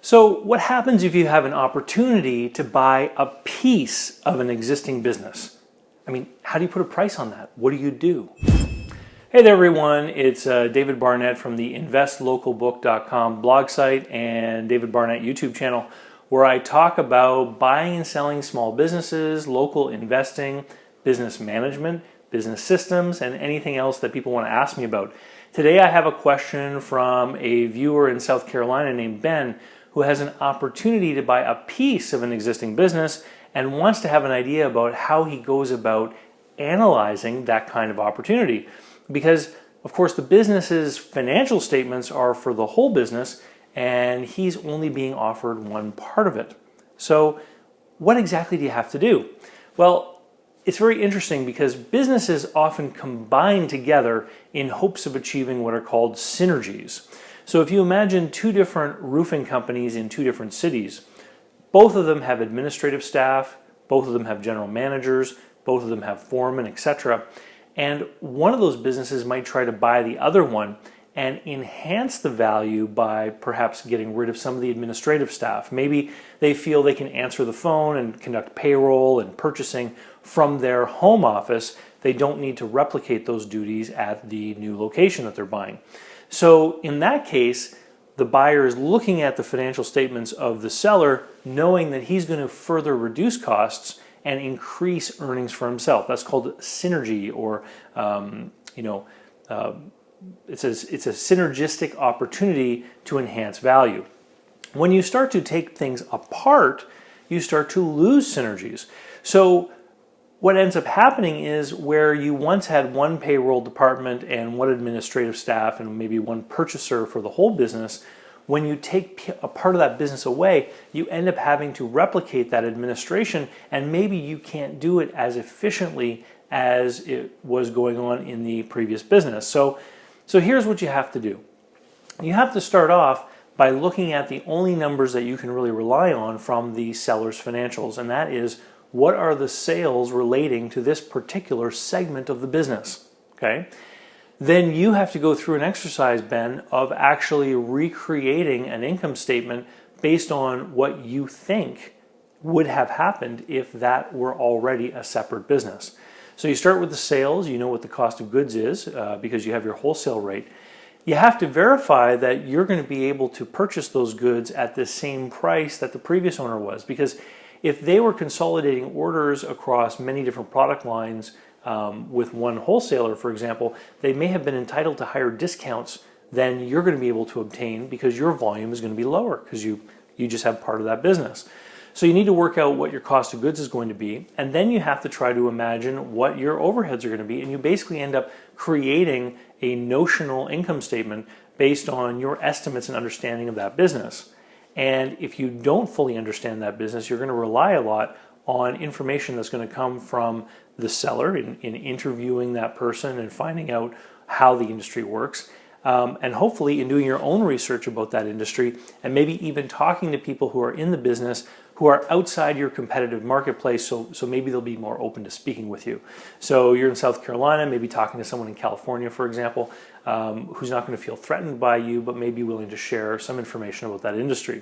So what happens if you have an opportunity to buy a piece of an existing business? I mean, how do you put a price on that? What do you do? Hey there everyone, it's David Barnett from the investlocalbook.com blog site and David Barnett YouTube channel, where I talk about buying and selling small businesses, local investing, business management, business systems, and anything else that people want to ask me about. Today I have a question from a viewer in South Carolina named Ben, who has an opportunity to buy a piece of an existing business and wants to have an idea about how he goes about analyzing that kind of opportunity. Because, of course, the business's financial statements are for the whole business, and he's only being offered one part of it. So what exactly do you have to do? Well, it's very interesting because businesses often combine together in hopes of achieving what are called synergies. So if you imagine two different roofing companies in two different cities, both of them have administrative staff, both of them have general managers, both of them have foremen, etc. And one of those businesses might try to buy the other one and enhance the value by perhaps getting rid of some of the administrative staff. Maybe they feel they can answer the phone and conduct payroll and purchasing from their home office. They don't need to replicate those duties at the new location that they're buying. So in that case, the buyer is looking at the financial statements of the seller, knowing that he's going to further reduce costs and increase earnings for himself. That's called synergy, or it's a synergistic opportunity to enhance value. When you start to take things apart, you start to lose synergies. So what ends up happening is where you once had one payroll department and one administrative staff and maybe one purchaser for the whole business, when you take a part of that business away, you end up having to replicate that administration, and maybe you can't do it as efficiently as it was going on in the previous business. So here's what you have to do. You have to start off by looking at the only numbers that you can really rely on from the seller's financials, and that is, what are the sales relating to this particular segment of the business, okay? Then you have to go through an exercise, Ben, of actually recreating an income statement based on what you think would have happened if that were already a separate business. So you start with the sales, you know what the cost of goods is because you have your wholesale rate. You have to verify that you're going to be able to purchase those goods at the same price that the previous owner was, because if they were consolidating orders across many different product lines with one wholesaler, for example, they may have been entitled to higher discounts than you're going to be able to obtain because your volume is going to be lower because you just have part of that business. So you need to work out what your cost of goods is going to be, and then you have to try to imagine what your overheads are going to be, and you basically end up creating a notional income statement based on your estimates and understanding of that business. And if you don't fully understand that business, you're going to rely a lot on information that's going to come from the seller in interviewing that person and finding out how the industry works. And hopefully in doing your own research about that industry, and maybe even talking to people who are in the business who are outside your competitive marketplace, so maybe they'll be more open to speaking with you. So you're in South Carolina, maybe talking to someone in California, for example, who's not going to feel threatened by you, but may be willing to share some information about that industry.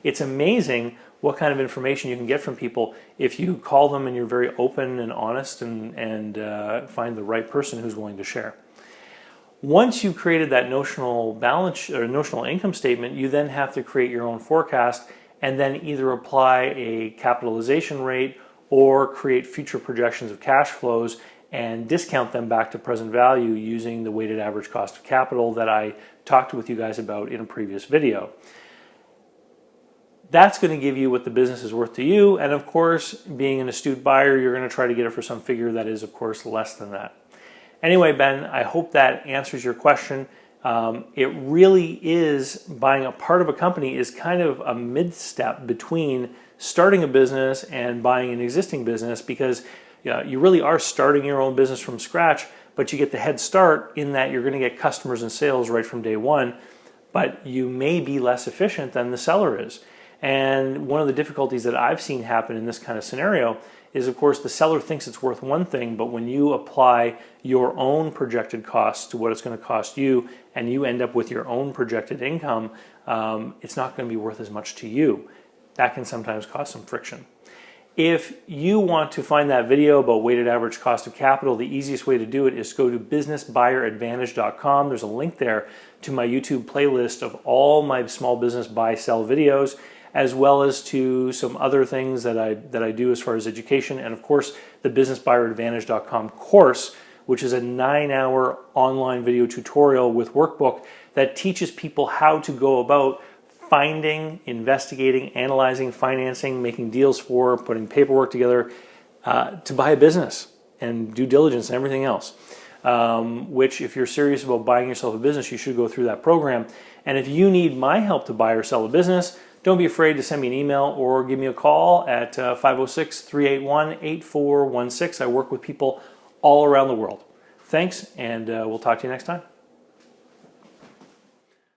It's amazing what kind of information you can get from people if you call them and you're very open and honest and find the right person who's willing to share. Once you've created that notional balance or notional income statement, you then have to create your own forecast and then either apply a capitalization rate or create future projections of cash flows and discount them back to present value using the weighted average cost of capital that I talked with you guys about in a previous video. That's going to give you what the business is worth to you, and of course, being an astute buyer, you're going to try to get it for some figure that is, of course, less than that. Anyway, Ben, I hope that answers your question. It really is, buying a part of a company is kind of a mid-step between starting a business and buying an existing business, because you really are starting your own business from scratch, but you get the head start in that you're going to get customers and sales right from day one, but you may be less efficient than the seller is. And one of the difficulties that I've seen happen in this kind of scenario is, of course, the seller thinks it's worth one thing, but when you apply your own projected costs to what it's going to cost you, and you end up with your own projected income, it's not going to be worth as much to you. That can sometimes cause some friction. If you want to find that video about weighted average cost of capital, the easiest way to do it is go to businessbuyeradvantage.com. There's a link there to my YouTube playlist of all my small business buy-sell videos, as well as to some other things that I do as far as education, and of course the businessbuyeradvantage.com course, which is a 9-hour online video tutorial with workbook that teaches people how to go about finding, investigating, analyzing, financing, making deals for, putting paperwork together to buy a business, and due diligence and everything else. Which, if you're serious about buying yourself a business, you should go through that program. And if you need my help to buy or sell a business, don't be afraid to send me an email or give me a call at 506-381-8416. I work with people all around the world. Thanks, and we'll talk to you next time.